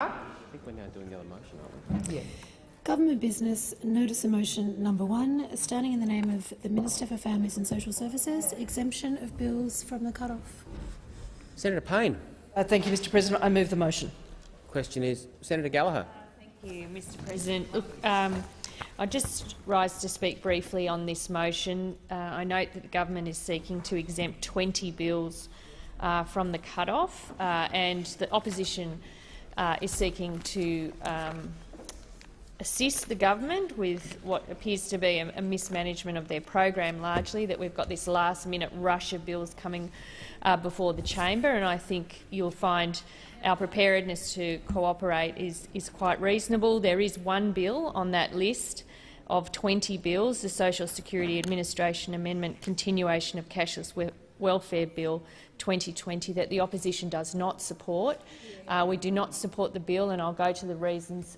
I think we're now doing the other motion, aren't we? Yeah. Government business, notice of motion number 1, standing in the name of the Minister for Families and Social Services, exemption of bills from the cut-off. Senator Payne. Thank you, Mr President. I move the motion. Question is Senator Gallagher. Thank you, Mr President. Look, I just rise to speak briefly on this motion. I note that the government is seeking to exempt 20 bills from the cut-off, and the opposition is seeking to assist the government with what appears to be a mismanagement of their program, largely, that we've got this last-minute rush of bills coming before the chamber, and I think you'll find our preparedness to cooperate is quite reasonable. There is one bill on that list of 20 bills, the Social Security Administration Amendment Continuation of Cashless Welfare Bill 2020, that the opposition does not support. We do not support the bill, and I'll go to the reasons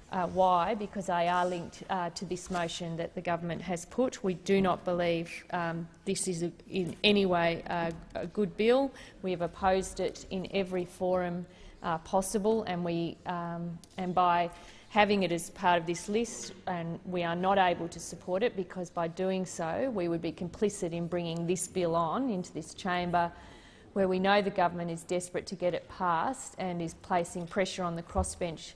why, because they are linked to this motion that the government has put. We do not believe this is in any way a good bill. We have opposed it in every forum possible, and by having it as part of this list, and we are not able to support it because by doing so we would be complicit in bringing this bill on into this chamber, where we know the government is desperate to get it passed and is placing pressure on the crossbench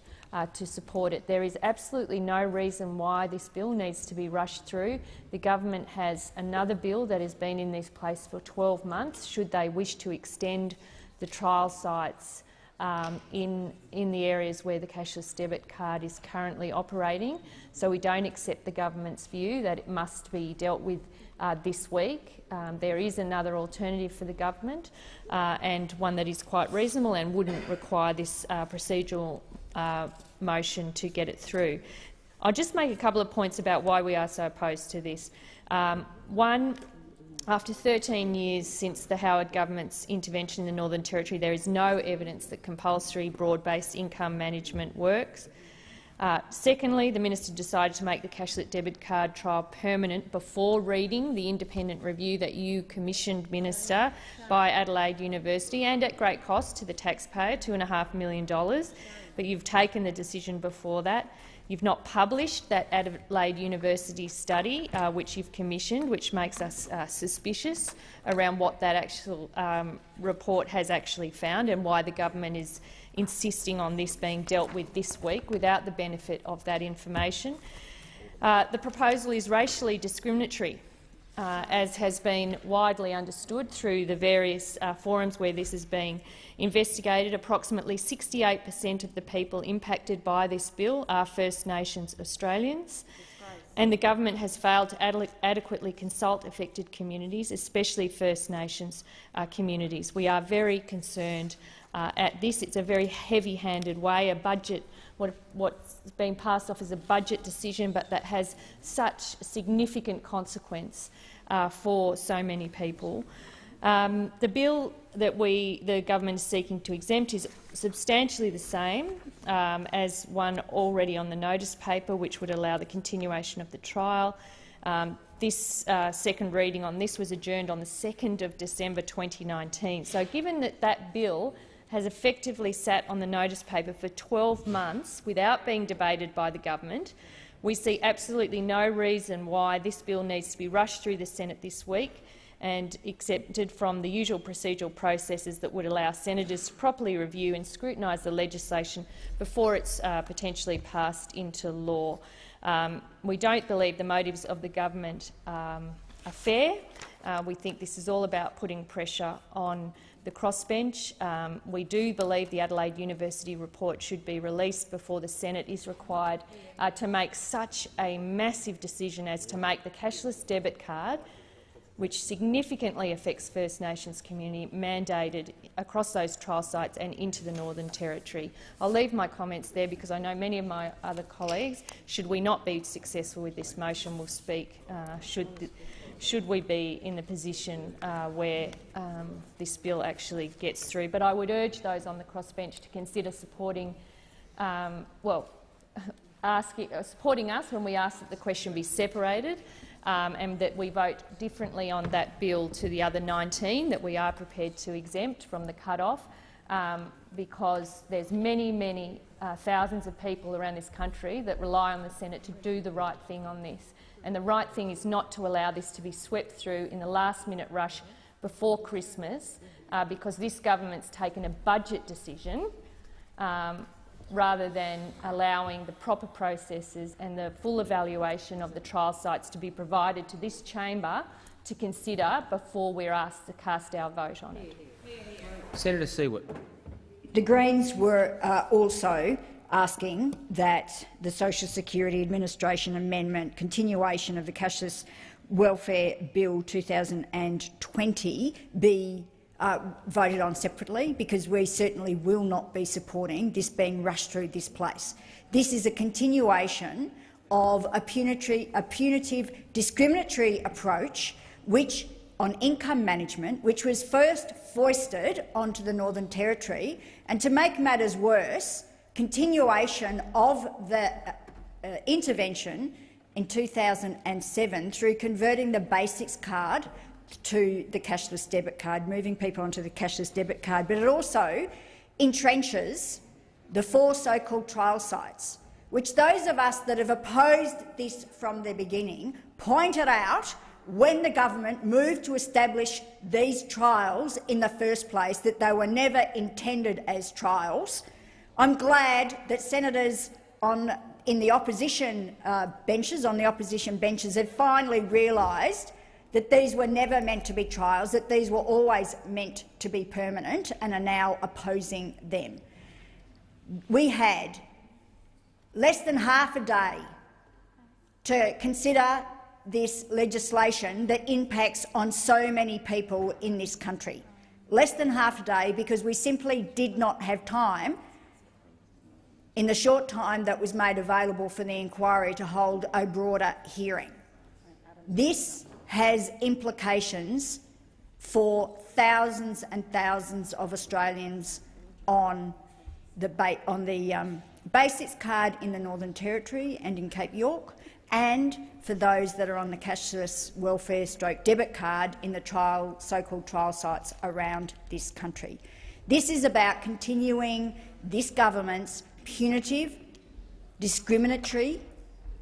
to support it. There is absolutely no reason why this bill needs to be rushed through. The government has another bill that has been in this place for 12 months, should they wish to extend the trial sites in the areas where the cashless debit card is currently operating. So we don't accept the government's view that it must be dealt with this week. There is another alternative for the government, and one that is quite reasonable and wouldn't require this procedural motion to get it through. I'll just make a couple of points about why we are so opposed to this. One, after 13 years since the Howard government's intervention in the Northern Territory, there is no evidence that compulsory broad-based income management works. Secondly, the minister decided to make the cashless debit card trial permanent before reading the independent review that you commissioned, Minister, by Adelaide University, and at great cost to the taxpayer, $2.5 million. But you've taken the decision before that. You've not published that Adelaide University study, which you've commissioned, which makes us suspicious around what that actual report has actually found and why the government is insisting on this being dealt with this week without the benefit of that information. The proposal is racially discriminatory, as has been widely understood through the various forums where this is being investigated. Approximately 68% of the people impacted by this bill are First Nations Australians, and the government has failed to adequately consult affected communities, especially First Nations communities. We are very concerned at this. It's a very heavy-handed way. A budget, what's being passed off as a budget decision, but that has such significant consequence for so many people. The bill that the government is seeking to exempt is substantially the same as one already on the notice paper, which would allow the continuation of the trial. This second reading on this was adjourned on the 2nd of December 2019. So given that that bill has effectively sat on the notice paper for 12 months without being debated by the government, we see absolutely no reason why this bill needs to be rushed through the Senate this week and accepted from the usual procedural processes that would allow senators to properly review and scrutinise the legislation before it's potentially passed into law. We don't believe the motives of the government are fair. We think this is all about putting pressure on the crossbench. We do believe the Adelaide University report should be released before the Senate is required to make such a massive decision as to make the cashless debit card, which significantly affects First Nations community, mandated across those trial sites and into the Northern Territory. I'll leave my comments there because I know many of my other colleagues, should we not be successful with this motion, will speak should we be in the position where this bill actually gets through. But I would urge those on the crossbench to consider supporting, supporting us when we ask that the question be separated, and that we vote differently on that bill to the other 19 that we are prepared to exempt from the cut-off. because there's many thousands of people around this country that rely on the Senate to do the right thing on this. And the right thing is not to allow this to be swept through in the last-minute rush before Christmas, because this government's taken a budget decision rather than allowing the proper processes and the full evaluation of the trial sites to be provided to this chamber to consider before we're asked to cast our vote on it. Senator Seward. The Greens were also asking that the Social Security Administration Amendment, continuation of the Cashless Welfare Bill 2020, be voted on separately, because we certainly will not be supporting this being rushed through this place. This is a continuation of a punitive, discriminatory approach on income management, which was first foisted onto the Northern Territory, and to make matters worse, continuation of the intervention in 2007 through converting the basics card to the cashless debit card, moving people onto the cashless debit card, but it also entrenches the 4 so-called trial sites, which those of us that have opposed this from the beginning pointed out when the government moved to establish these trials in the first place, that they were never intended as trials. I'm glad that senators in the opposition benches have finally realised that these were never meant to be trials, that these were always meant to be permanent, and are now opposing them. We had less than half a day to consider this legislation that impacts on so many people in this country. Less than half a day, because we simply did not have time in the short time that was made available for the inquiry to hold a broader hearing. This has implications for thousands and thousands of Australians on the basics card in the Northern Territory and in Cape York, and for those that are on the cashless welfare debit card in the so-called trial sites around this country. This is about continuing this government's punitive, discriminatory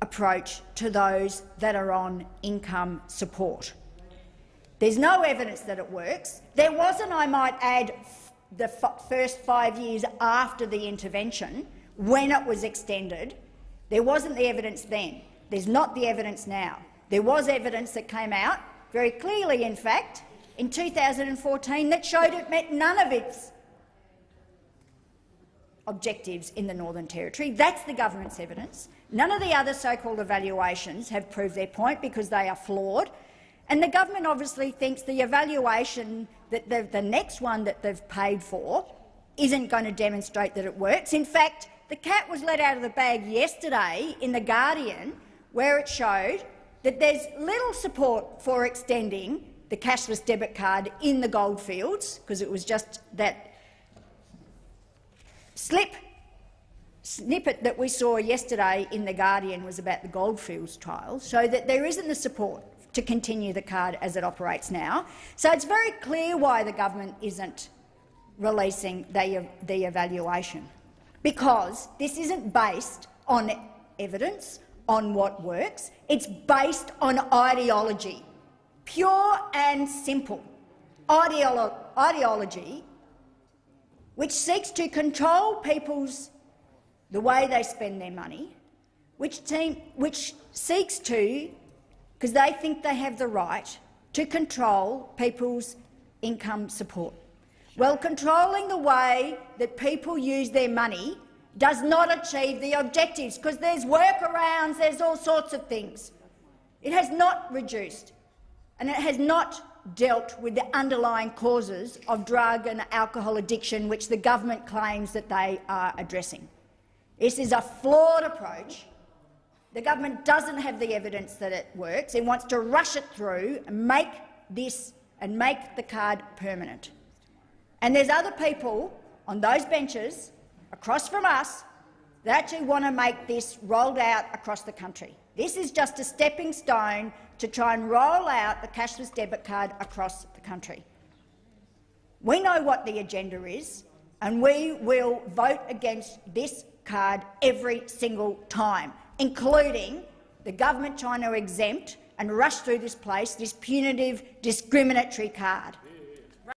approach to those that are on income support. There's no evidence that it works. There wasn't, I might add, the first 5 years after the intervention, when it was extended. There wasn't the evidence then. There's not the evidence now. There was evidence that came out, very clearly in fact, in 2014 that showed it met none of its objectives in the Northern Territory. That's the government's evidence. None of the other so-called evaluations have proved their point, because they are flawed. And the government obviously thinks the evaluation, that the next one that they've paid for, isn't going to demonstrate that it works. In fact, the cat was let out of the bag yesterday in The Guardian, where it showed that there's little support for extending the cashless debit card in the goldfields, because it was just that snippet that we saw yesterday in The Guardian was about the goldfields trials, so that there isn't the support to continue the card as it operates now. So it's very clear why the government isn't releasing the evaluation, because this isn't based on evidence, on what works. It's based on ideology, pure and simple ideology, which seeks to control the way they spend their money, which seeks to, because they think they have the right to control people's income support. Well, controlling the way that people use their money does not achieve the objectives, because there's workarounds, there's all sorts of things. It has not reduced, and it has not dealt with the underlying causes of drug and alcohol addiction, which the government claims that they are addressing. This is a flawed approach. The government doesn't have the evidence that it works. It wants to rush it through and make the card permanent. And there's other people on those benches across from us that actually want to make this rolled out across the country. This is just a stepping stone to try and roll out the cashless debit card across the country. We know what the agenda is. and we will vote against this card every single time, including the government trying to exempt and rush through this place this punitive, discriminatory card.